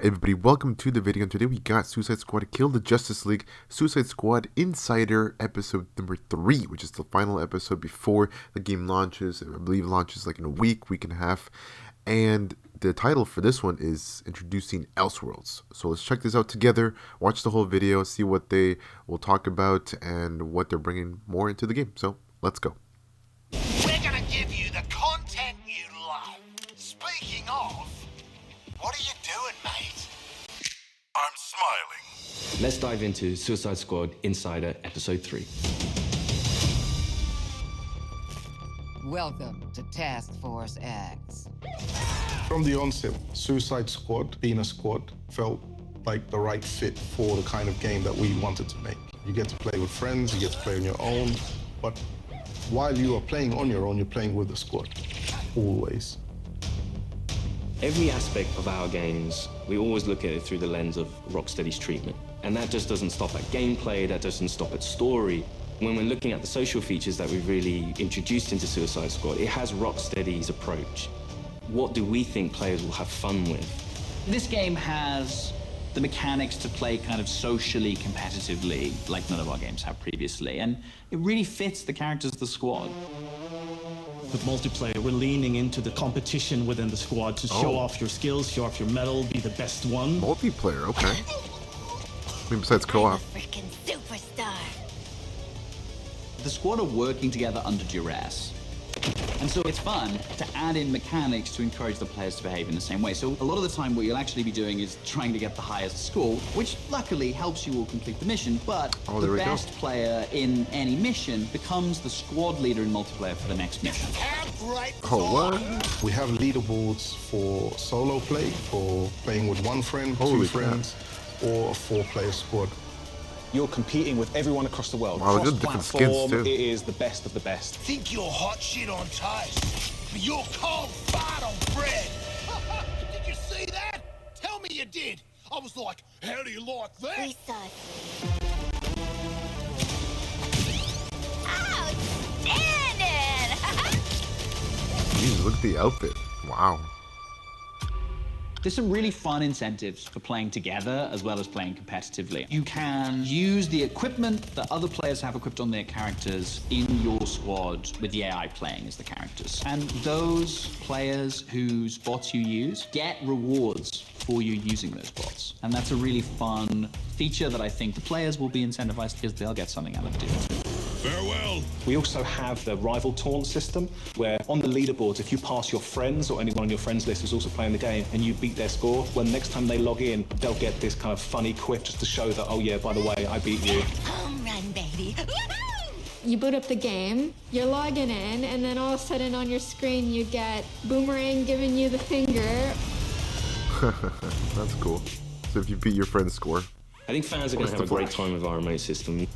Everybody, welcome to the video. And today we got Suicide Squad Kill the Justice League Suicide Squad Insider episode number 3, which is the final episode before the game launches. I believe it launches like in a week and a half. And the title for this one is Introducing Elseworlds. So let's check this out together, watch the whole video, see what they will talk about and what they're bringing more into the game. So let's go. We're gonna give you the content you love. Speaking of, what are you doing, mate? I'm smiling. Let's dive into Suicide Squad Insider Episode 3. Welcome to Task Force X. From the onset, Suicide Squad, being a squad, felt like the right fit for the kind of game that we wanted to make. You get to play with friends, you get to play on your own, but while you are playing on your own, you're playing with the squad, always. Every aspect of our games, we always look at it through the lens of Rocksteady's treatment. And that just doesn't stop at gameplay, that doesn't stop at story. When we're looking at the social features that we've really introduced into Suicide Squad, it has Rocksteady's approach. What do we think players will have fun with? This game has the mechanics to play kind of socially competitively, like none of our games have previously, and it really fits the characters of the squad. With multiplayer, we're leaning into the competition within the squad to show off your skills, show off your mettle, be the best one. Multiplayer, okay. I mean, besides co-op. Freaking superstar. The squad are working together under duress. And so it's fun to add in mechanics to encourage the players to behave in the same way. So a lot of the time what you'll actually be doing is trying to get the highest score, which luckily helps you all complete the mission, but the best player in any mission becomes the squad leader in multiplayer for the next mission. Oh, what? We have leaderboards for solo play, for playing with one friend, Holy two friends, or a 4-player squad. You're competing with everyone across the world. Wow, good different skins too. It is the best of the best. Think you're hot shit on toast, but you're cold fart on bread. Did you see that? Tell me you did. I was like, how do you like that? Precisely. Outstanding! Jeez, look at the outfit. Wow. There's some really fun incentives for playing together as well as playing competitively. You can use the equipment that other players have equipped on their characters in your squad with the AI playing as the characters. And those players whose bots you use get rewards for you using those bots. And that's a really fun feature that I think the players will be incentivized because they'll get something out of doing it. Farewell. We also have the rival taunt system, where on the leaderboards, if you pass your friends or anyone on your friends list who's also playing the game and you beat their score, well, next time they log in, they'll get this kind of funny quip just to show that, oh yeah, by the way, I beat you. Home run, baby. You boot up the game, you're logging in, and then all of a sudden on your screen you get Boomerang giving you the finger. That's cool. So if you beat your friend's score. I think fans are going to have a great time with our remote system.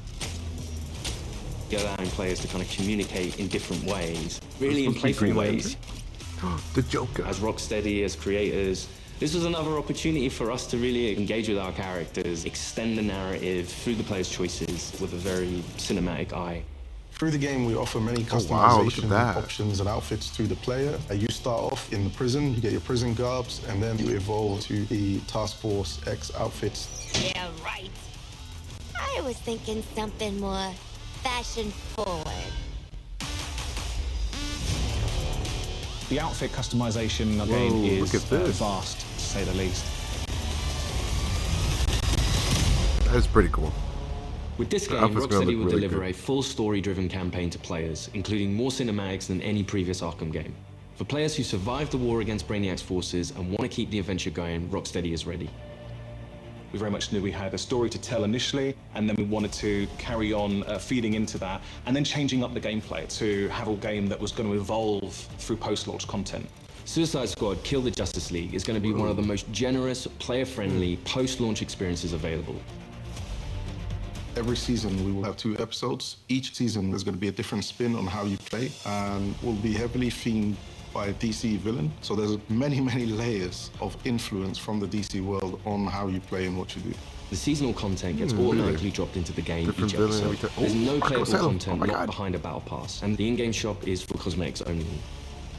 Allowing players to kind of communicate in different ways, really in playful ways. The Joker. As Rocksteady, as creators, this was another opportunity for us to really engage with our characters, extend the narrative through the players' choices with a very cinematic eye. Through the game, we offer many look customization at that. options and outfits to the player. You start off in the prison, you get your prison garbs, and then you evolve to the Task Force X outfits. Yeah, right. I was thinking something more fashion forward. The outfit customization game is vast, to say the least. That is pretty cool. With this game, Rocksteady will deliver a full story-driven campaign to players, including more cinematics than any previous Arkham game. For players who survived the war against Brainiac's forces and want to keep the adventure going, Rocksteady is ready. We very much knew we had a story to tell initially, and then we wanted to carry on feeding into that, and then changing up the gameplay to have a game that was going to evolve through post-launch content. Suicide Squad Kill the Justice League is going to be one of the most generous, player-friendly, post-launch experiences available. Every season, we will have 2 episodes. Each season, there's going to be a different spin on how you play, and will be heavily themed by a DC villain. So there's many, many layers of influence from the DC world on how you play and what you do. The seasonal content gets automatically dropped into the game each episode. There's no playable content locked behind a battle pass, and the in-game shop is for cosmetics only.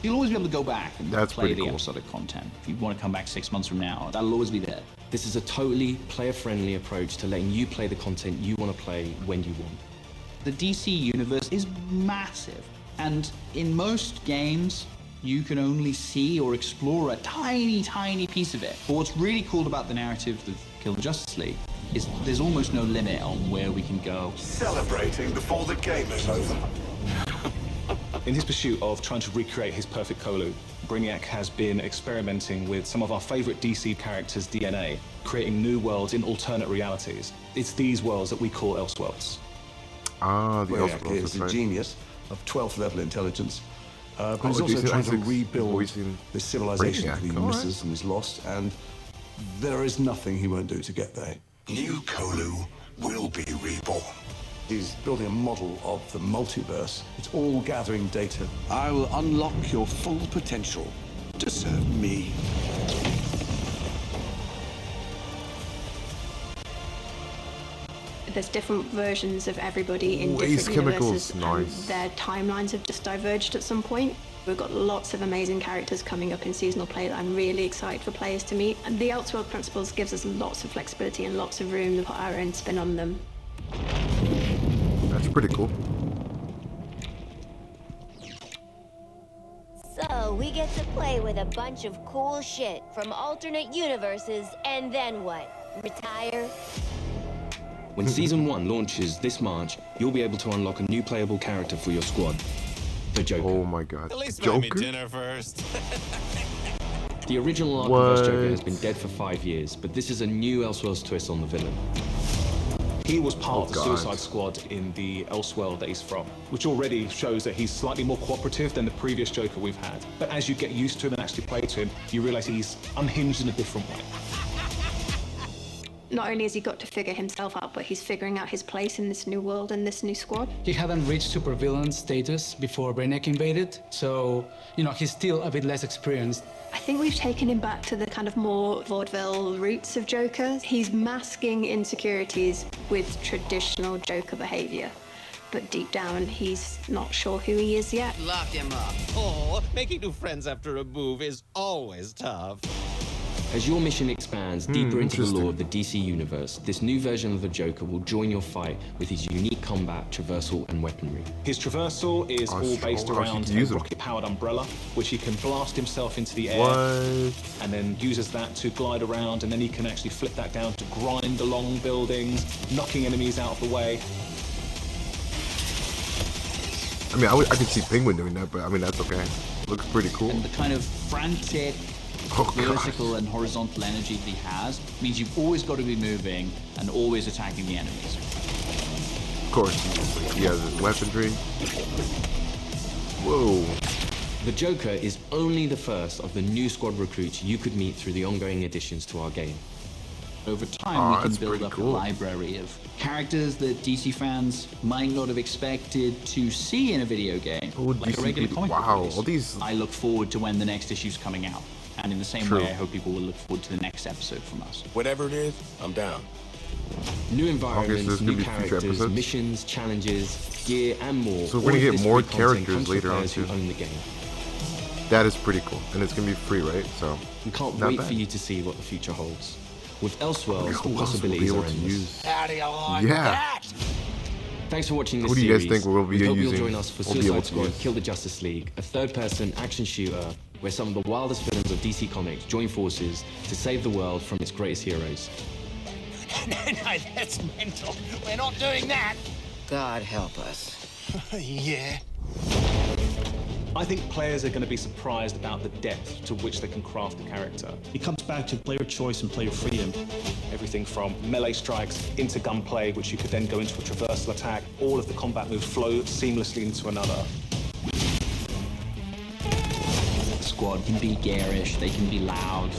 You'll always be able to go back and That's play pretty the cool. episodic content. If you want to come back 6 months from now, that'll always be there. This is a totally player-friendly approach to letting you play the content you want to play when you want. The DC universe is massive, and in most games, you can only see or explore a tiny, tiny piece of it. But what's really cool about the narrative of Kill the Justice League is there's almost no limit on where we can go. Celebrating before the game is over. In his pursuit of trying to recreate his perfect Kolu, Brainiac has been experimenting with some of our favorite DC characters' DNA, creating new worlds in alternate realities. It's these worlds that we call Elseworlds. Ah, the Brainiac Elseworlds, is a right. genius of 12th level intelligence, but he's Oh, also Jason trying to Isaac's rebuild voicing this civilization Brainiac. that he All right. misses and is lost, and there is nothing he won't do to get there. New Kolu will be reborn. He's building a model of the multiverse. It's all gathering data. I will unlock your full potential to serve me. There's different versions of everybody in Waste different chemicals, universes, nice. and their timelines have just diverged at some point. We've got lots of amazing characters coming up in seasonal play that I'm really excited for players to meet. And the Elseworld Principles gives us lots of flexibility and lots of room to put our own spin on them. That's pretty cool. So we get to play with a bunch of cool shit from alternate universes, and then what? Retire? When Season 1 launches this March, you'll be able to unlock a new playable character for your squad, the Joker. Oh my god. At least buy me Joker? dinner first. The original Arkhamverse Joker has been dead for 5 years, but this is a new Elseworlds twist on the villain. He was part Oh, of the God. Suicide Squad in the Elseworld that he's from, which already shows that he's slightly more cooperative than the previous Joker we've had. But as you get used to him and actually play to him, you realize he's unhinged in a different way. Not only has he got to figure himself out, but he's figuring out his place in this new world and this new squad. He hadn't reached supervillain status before Brainiac invaded, so, he's still a bit less experienced. I think we've taken him back to the kind of more vaudeville roots of Joker. He's masking insecurities with traditional Joker behavior. But deep down, he's not sure who he is yet. Lock him up. Oh, making new friends after a move is always tough. As your mission expands deeper into the interesting. lore of the DC universe, this new version of the Joker will join your fight with his unique combat, traversal, and weaponry. His traversal is all based oh, around he can a use 'em. rocket-powered umbrella, which he can blast himself into the air, What? and then uses that to glide around, and then he can actually flip that down to grind along buildings, knocking enemies out of the way. I mean, I could see Penguin doing that, but I mean, that's okay. Looks pretty cool. And the kind of frantic, Oh, God. vertical and horizontal energy that he has means you've always got to be moving and always attacking the enemies. Of course. He has his weaponry. Whoa. The Joker is only the first of the new squad recruits you could meet through the ongoing additions to our game. Over time, we can that's build pretty up cool. a library of characters that DC fans might not have expected to see in a video game, Oh, like DC a regular people- comic book wow, release. all these- I look forward to when the next issue's coming out. And in the same True. way, I hope people will look forward to the next episode from us. Whatever it is, I'm down. New Okay, so environments, there's gonna new be future characters, episodes? missions, challenges, gear, and more. So we're All gonna of get this more free content characters comes from later on, players who too. own the game. That is pretty cool. And it's going to be free, right? So, We can't not wait bad. for you to see what the future holds. With Elseworlds, Who the else will be possibilities able are to endless. use? How do you like Yeah. that? Thanks for watching this Who do you series. guys think we'll be we hope using? you'll join us for We'll be able Suicide to Squad use? Kill the Justice League, a third-person action shooter where some of the wildest villains of DC Comics join forces to save the world from its greatest heroes. No, that's mental. We're not doing that. God help us. Yeah. I think players are going to be surprised about the depth to which they can craft the character. It comes back to player choice and player freedom. Everything from melee strikes into gunplay, which you could then go into a traversal attack. All of the combat moves flow seamlessly into another. The squad can be garish, they can be loud,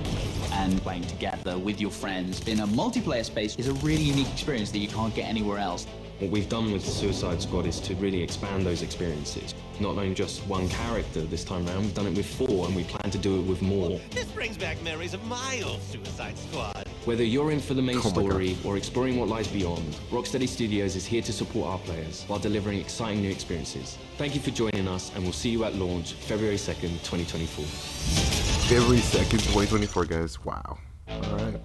and playing together with your friends in a multiplayer space is a really unique experience that you can't get anywhere else. What we've done with the Suicide Squad is to really expand those experiences. Not only just one character this time around, we've done it with 4, and we plan to do it with more. This brings back memories of my old Suicide Squad. Whether you're in for the main Oh my story or exploring what lies beyond, Rocksteady Studios is here to support our players while delivering exciting new experiences. Thank you for joining us, and we'll see you at launch February 2nd, 2024. February 2nd, 2024, guys. Wow. All right.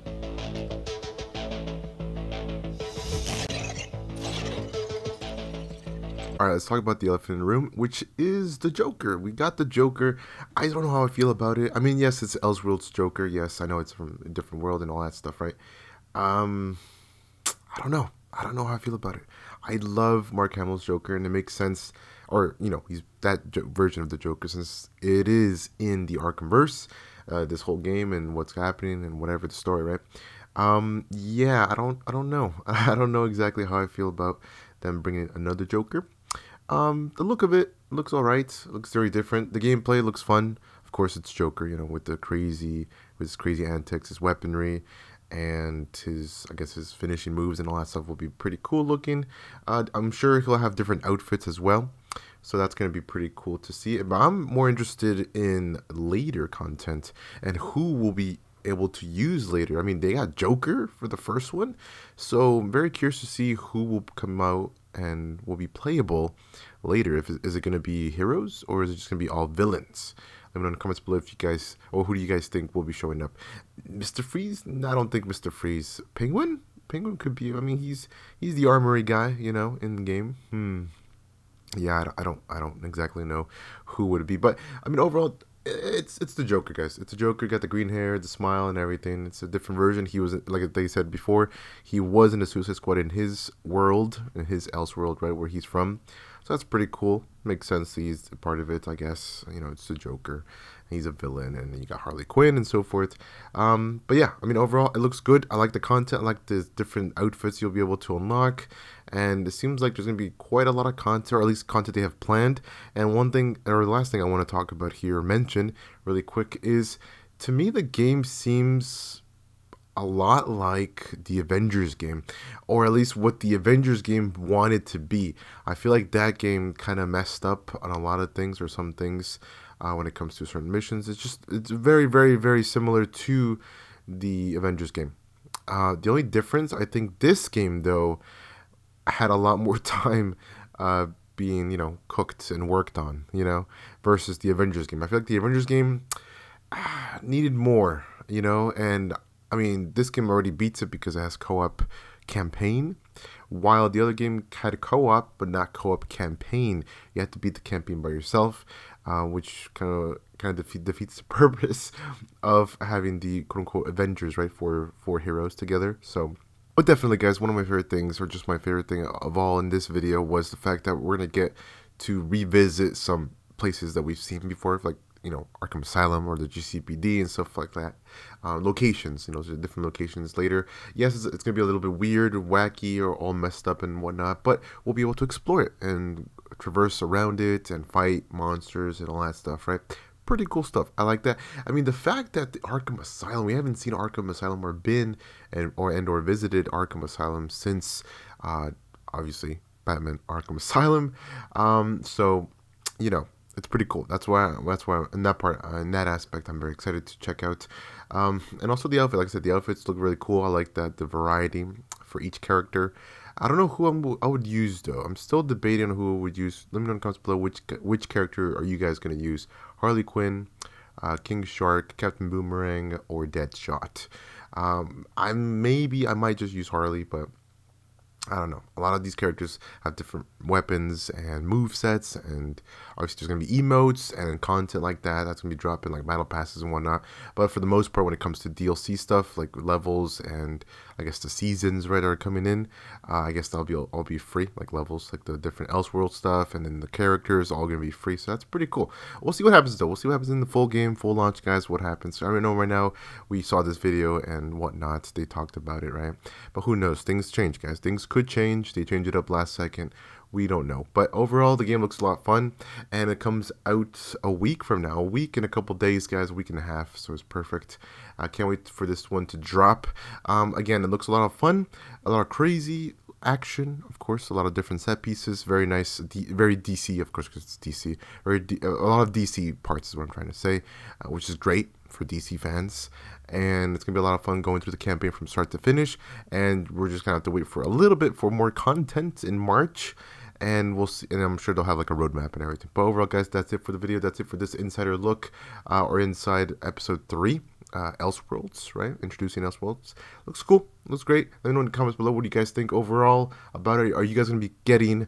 All right, let's talk about the elephant in the room, which is the Joker. We got the Joker. I don't know how I feel about it. I mean, yes, it's Elseworlds Joker. Yes, I know it's from a different world and all that stuff, right? I don't know. I don't know how I feel about it. I love Mark Hamill's Joker, and it makes sense, or, you know, he's that version of the Joker, since it is in the Arkhamverse, this whole game and what's happening and whatever the story, right? Yeah, I don't know. I don't know exactly how I feel about them bringing another Joker. The look of it looks all right. It looks very different. The gameplay looks fun. Of course, it's Joker, you know, with his crazy antics, his weaponry, and I guess his finishing moves and all that stuff will be pretty cool looking. I'm sure he'll have different outfits as well, so that's going to be pretty cool to see. But I'm more interested in later content and who will be able to use later. I mean, they got Joker for the first one, so I'm very curious to see who will come out and will be playable later. Is it going to be heroes, or is it just going to be all villains? Let me know in the comments below if you guys, or who do you guys think will be showing up. Mr. Freeze? No, I don't think Mr. Freeze. Penguin could be. I mean, he's the armory guy, you know, in the game. Yeah, I don't exactly know who would it be, but I mean, overall, it's the Joker, guys. It's a Joker. Got the green hair, the smile, and everything. It's a different version. He was, like they said before, he was in the Suicide Squad in his world, in his Elseworld, right, where he's from. So that's pretty cool. Makes sense. He's a part of it, I guess. You know, it's the Joker. He's a villain, and you got Harley Quinn and so forth. But yeah, I mean, overall, it looks good. I like the content. I like the different outfits you'll be able to unlock. And it seems like there's going to be quite a lot of content, or at least content they have planned. And one thing, or the last thing I want to talk about here, mention really quick, is to me, the game seems a lot like the Avengers game, or at least what the Avengers game wanted to be. I feel like that game kind of messed up on a lot of things, or some things when it comes to certain missions. It's very, very, very similar to the Avengers game. The only difference, I think this game, though, had a lot more time being, you know, cooked and worked on, you know, versus the Avengers game. I feel like the Avengers game needed more, you know, and I mean, this game already beats it because it has co-op campaign, while the other game had co-op but not co-op campaign. You have to beat the campaign by yourself, which kind of defeats the purpose of having the quote-unquote Avengers, right, for heroes together. So, but definitely, guys, one of my favorite things, or just my favorite thing of all in this video, was the fact that we're going to get to revisit some places that we've seen before, like, you know, Arkham Asylum or the GCPD and stuff like that. Locations, you know, so different locations later. Yes, it's going to be a little bit weird, wacky, or all messed up and whatnot, but we'll be able to explore it and traverse around it and fight monsters and all that stuff, right? Pretty cool stuff. I like that. I mean, the fact that the Arkham Asylum, we haven't seen Arkham Asylum or been or visited Arkham Asylum since obviously Batman Arkham Asylum. So, you know, it's pretty cool. That's why in that part, in that aspect, I'm very excited to check out. And also the outfit. Like I said, the outfits look really cool. I like that, the variety for each character. I don't know who I would use, though. I'm still debating on who I would use. Let me know in the comments below which character are you guys going to use. Harley Quinn, King Shark, Captain Boomerang, or Deadshot. I might just use Harley, but I don't know. A lot of these characters have different weapons and move sets, and obviously there's going to be emotes and content like that. That's going to be dropping, like battle passes and whatnot. But for the most part, when it comes to DLC stuff, like levels and I guess the seasons, right, are coming in, I guess that'll all be free, like levels, like the different Elseworld stuff, and then the characters all going to be free. So that's pretty cool. We'll see what happens, though. We'll see what happens in the full game, full launch, guys, what happens. I know right now we saw this video and whatnot. They talked about it, right? But who knows? Things change, guys. Things could change. They change it up last second. We don't know. But overall, the game looks a lot fun, and it comes out a week from now. A week and a couple days, guys. A week and a half. So it's perfect. I can't wait for this one to drop. Again, it looks a lot of fun, a lot of crazy action, of course, a lot of different set pieces. Very nice, very DC, of course, because it's DC. A lot of DC parts is what I'm trying to say, which is great. for DC fans, and it's gonna be a lot of fun going through the campaign from start to finish. And we're just gonna have to wait for a little bit for more content in March, and we'll see. And I'm sure they'll have like a roadmap and everything. But overall, guys, that's it for the video. That's it for this insider look, or inside episode 3. Elseworlds, right? Introducing Elseworlds. Looks cool. Looks great. Let me know in the comments below what do you guys think overall about it. Are you guys going to be getting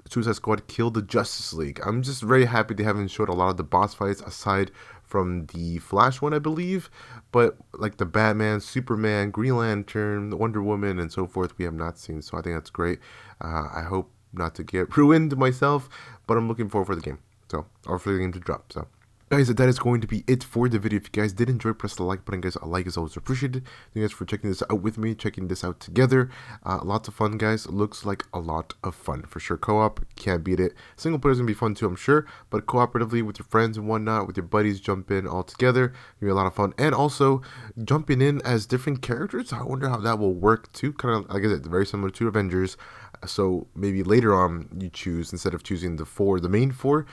Suicide Squad Kill the Justice League? I'm just very happy they haven't showed a lot of the boss fights aside from the Flash one, I believe. But like the Batman, Superman, Green Lantern, Wonder Woman, and so forth, we have not seen. So I think that's great. I hope not to get ruined myself, but I'm looking forward for the game. So, or for the game to drop. So, guys, that is going to be it for the video. If you guys did enjoy, press the like button, guys. A like is always appreciated. Thank you guys for checking this out with me, checking this out together. Lots of fun, guys. Looks like a lot of fun for sure. Co-op, can't beat it. Single player is gonna be fun too, I'm sure. But cooperatively with your friends and whatnot, with your buddies, jump in all together. Gonna be a lot of fun. And also jumping in as different characters. I wonder how that will work too. Kind of like I said, very similar to Avengers. So maybe later on you choose, instead of choosing the main four,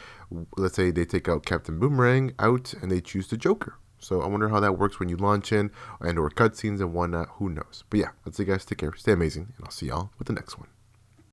let's say they take out Captain Boomerang out and they choose the Joker. So I wonder how that works when you launch in and or cutscenes and whatnot. Who knows? But yeah, that's it, guys. Take care. Stay amazing. And I'll see y'all with the next one.